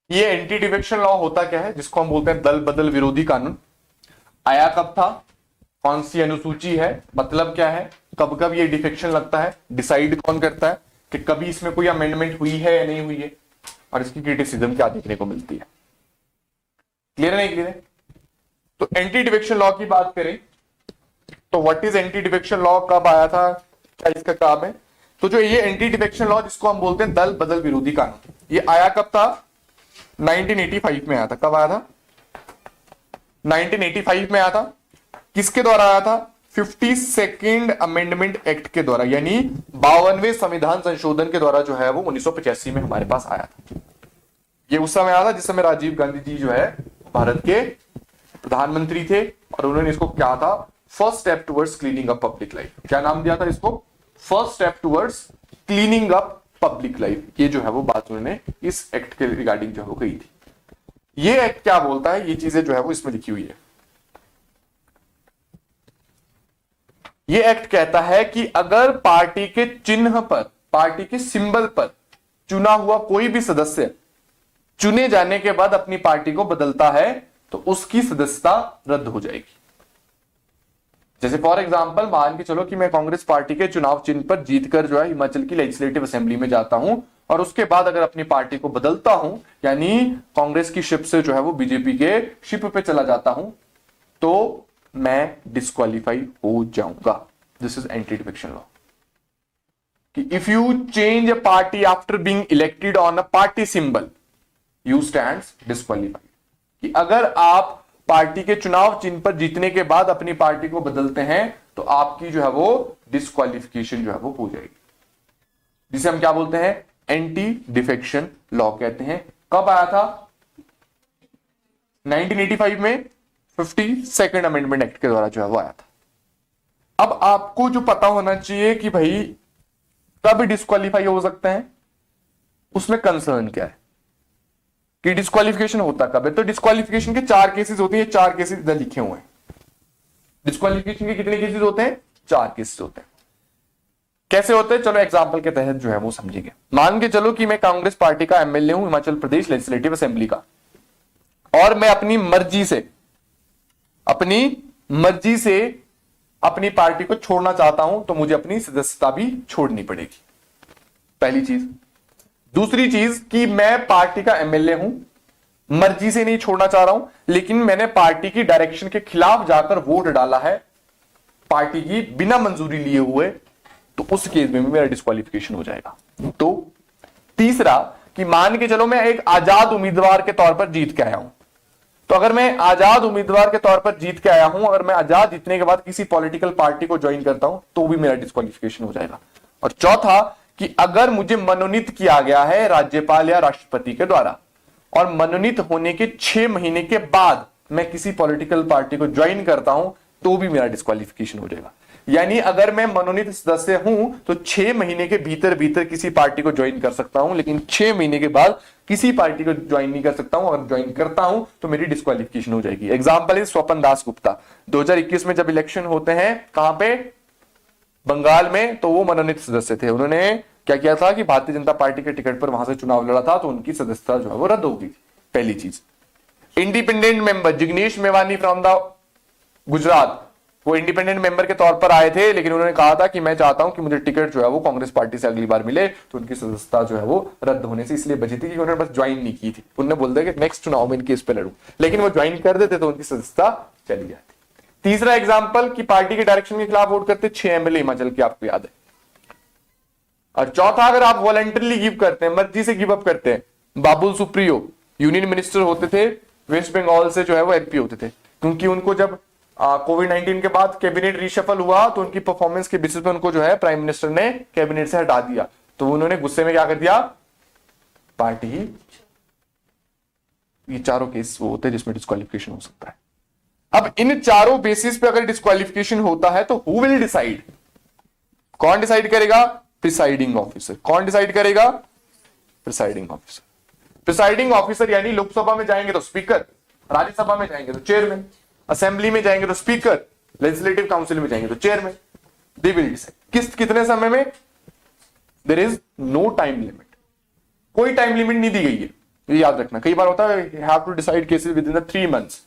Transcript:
ये anti defection law होता क्या है, जिसको हम बोलते हैं दल बदल विरोधी कानून, आया कब था, कौन सी अनुसूची है, मतलब क्या है, कब कब ये डिफेक्शन लगता है, डिसाइड कौन करता है कि कभी इसमें कोई अमेंडमेंट हुई है या नहीं हुई है, और इसकी क्रिटिसिज्म क्या देखने को मिलती है। क्लियर है नहीं क्लियर है? तो एंटी डिफेक्शन लॉ की बात करें तो what is anti defection law, कब आया था, क्या इसका काम है। तो जो ये एंटी डिफेक्शन लॉ जिसको हम बोलते हैं दल बदल विरोधी कानून, ये आया कब था, 1985 में आया था। कब आया था? 1985 में आया था। किसके द्वारा आया था? 52nd अमेंडमेंट एक्ट के द्वारा, यानी 52वें संविधान संशोधन के द्वारा जो है वो 1985 में हमारे पास आया था। ये उस समय आया था जिस समय राजीव गांधी जी जो है भारत के प्रधानमंत्री थे, और उन्होंने इसको क्या था, first step towards cleaning up public life, क्या नाम दिया था इसको, first step towards cleaning up public life. ये जो है वो बात उन्होंने इस एक्ट के रिगार्डिंग जो है वो कही थी। ये एक्ट क्या बोलता है, ये चीजें जो है वो इसमें लिखी हुई है। ये एक्ट कहता है कि अगर पार्टी के चिन्ह पर, पार्टी के सिंबल पर चुना हुआ कोई भी सदस्य चुने जाने के बाद अपनी पार्टी को बदलता है तो उसकी सदस्यता रद्द हो जाएगी। जैसे फॉर एग्जांपल मान के चलो कि मैं कांग्रेस पार्टी के चुनाव चिन्ह पर जीतकर जो है हिमाचल की लेजिस्लेटिव असेंबली में जाता हूं, और उसके बाद अगर अपनी पार्टी को बदलता हूं, यानी कांग्रेस की शिप से जो है वो बीजेपी के शिप पे चला जाता हूं, तो मैं डिस्क्वालीफाई हो जाऊंगा। This is anti defection law कि if you change a party after being elected on a party symbol you stands disqualified, कि अगर आप पार्टी के चुनाव चिन्ह पर जीतने के बाद अपनी पार्टी को बदलते हैं तो आपकी जो है वो डिस्क्वालिफिकेशन जो है वो हो जाएगी, जिसे हम क्या बोलते हैं, एंटी डिफेक्शन लॉ कहते हैं। कब आया था? 1985 में 52nd अमेंडमेंट एक्ट के द्वारा जो है वो आया था। अब आपको जो पता होना चाहिए कि भाई कब डिस्क्वालीफाई हो सकते हैं, उसमें कंसर्न क्या है कि डिस्क्वालिफिकेशन होता कब है। तो डिस्क्वालिफिकेशन के 4 केसेस होते हैं, 4 केसेस इधर लिखे हुए हैं। डिस्क्वालिफिकेशन के कितने केसेस होते हैं? 4 केसेस होते हैं। कैसे होते हैं, चलो एग्जांपल के तहत जो है वो समझेंगे। मान के चलो कि मैं कांग्रेस पार्टी का एमएलए हूं हिमाचल प्रदेश लेजिस्लेटिव असेंबली का, और मैं अपनी मर्जी से अपनी पार्टी को छोड़ना चाहता हूं, तो मुझे अपनी सदस्यता भी छोड़नी पड़ेगी, पहली चीज। दूसरी चीज कि मैं पार्टी का एमएलए हूं, मर्जी से नहीं छोड़ना चाह रहा हूं, लेकिन मैंने पार्टी की डायरेक्शन के खिलाफ जाकर वोट डाला है पार्टी की बिना मंजूरी लिए हुए, तो उस केस में मेरा डिस्क्वालिफिकेशन हो जाएगा। तो तीसरा कि मान के चलो मैं एक आजाद उम्मीदवार के तौर पर जीत के आया हूं, तो अगर मैं आजाद उम्मीदवार के तौर पर जीत के आया हूं, अगर मैं आजाद जीतने के बाद किसी पॉलिटिकल पार्टी को ज्वाइन करता हूं तो भी मेरा डिस्क्वालिफिकेशन हो जाएगा। और चौथा कि अगर मुझे मनोनीत किया गया है राज्यपाल या राष्ट्रपति के द्वारा, और मनोनीत होने के 6 महीने के बाद मैं किसी पॉलिटिकल पार्टी को ज्वाइन करता हूं तो भी मेरा डिस्क्वालिफिकेशन हो जाएगा। यानी अगर मैं मनोनीत सदस्य हूं तो 6 महीने के भीतर भीतर किसी पार्टी को ज्वाइन कर सकता हूं, लेकिन 6 महीने के बाद किसी पार्टी को ज्वाइन नहीं कर सकता हूं। अगर ज्वाइन करता हूं तो मेरी डिस्क्वालिफिकेशन हो जाएगी। Example is Swapan Das Gupta. 2021 में जब इलेक्शन होते हैं, कहां पे, बंगाल में, तो वो मनोनीत सदस्य थे। उन्होंने क्या किया था कि भारतीय जनता पार्टी के टिकट पर वहां से चुनाव लड़ा था, तो उनकी सदस्यता जो है वो रद्द हो गई थी, पहली चीज। Independent member Jignesh Mevani from the Gujarat, वो इंडिपेंडेंट मेंबर के तौर पर आए थे, लेकिन उन्होंने कहा था कि मैं चाहता हूं कि मुझे टिकट जो है वो कांग्रेस पार्टी से अगली बार मिले, तो उनकी सदस्यता जो है वो रद्द होने से इसलिए बची थी कि उन्होंने बस ज्वाइन नहीं की थी। उन्होंने बोल दिया कि नेक्स्ट चुनाव में इनके इस पे लड़ू, लेकिन वो ज्वाइन कर देते तो उनकी सदस्यता चली जाती। तीसरा एग्जाम्पल कि पार्टी के डायरेक्शन के खिलाफ वोट करते 6 एमएलए हिमाचल के, आपको याद है। और चौथा, अगर आप वॉलंटरली गिव करते हैं, मर्जी से गिव अप करते हैं। बाबुल सुप्रियो यूनियन मिनिस्टर होते थे, वेस्ट बंगाल से जो है वो एमपी होते थे, क्योंकि उनको जब कोविड-19 के बाद कैबिनेट रिशफल हुआ तो उनकी परफॉर्मेंस के बेसिस पे उनको जो है प्राइम मिनिस्टर ने कैबिनेट से हटा दिया, तो उन्होंने गुस्से में क्या कर दिया, पार्टी ही। ये चारों केस वो होते हैं जिसमें डिस्क्वालिफिकेशन हो सकता है। अब इन चारों बेसिस पे अगर डिस्क्वालिफिकेशन होता है तो हु विल डिसाइड, कौन डिसाइड करेगा, प्रिसाइडिंग ऑफिसर। कौन डिसाइड करेगा, प्रिसाइडिंग ऑफिसर। प्रिसाइडिंग ऑफिसर यानी लोकसभा में जाएंगे तो स्पीकर, राज्यसभा में जाएंगे तो चेयरमैन, असेंबली में जाएंगे तो स्पीकर, लेजिस्लेटिव काउंसिल में जाएंगे तो चेयरमैन। They will decide. कितने समय में, there is no time limit, कोई टाइम लिमिट नहीं दी गई है। ये याद रखना। कई बार होता है have to decide cases within the 3 months,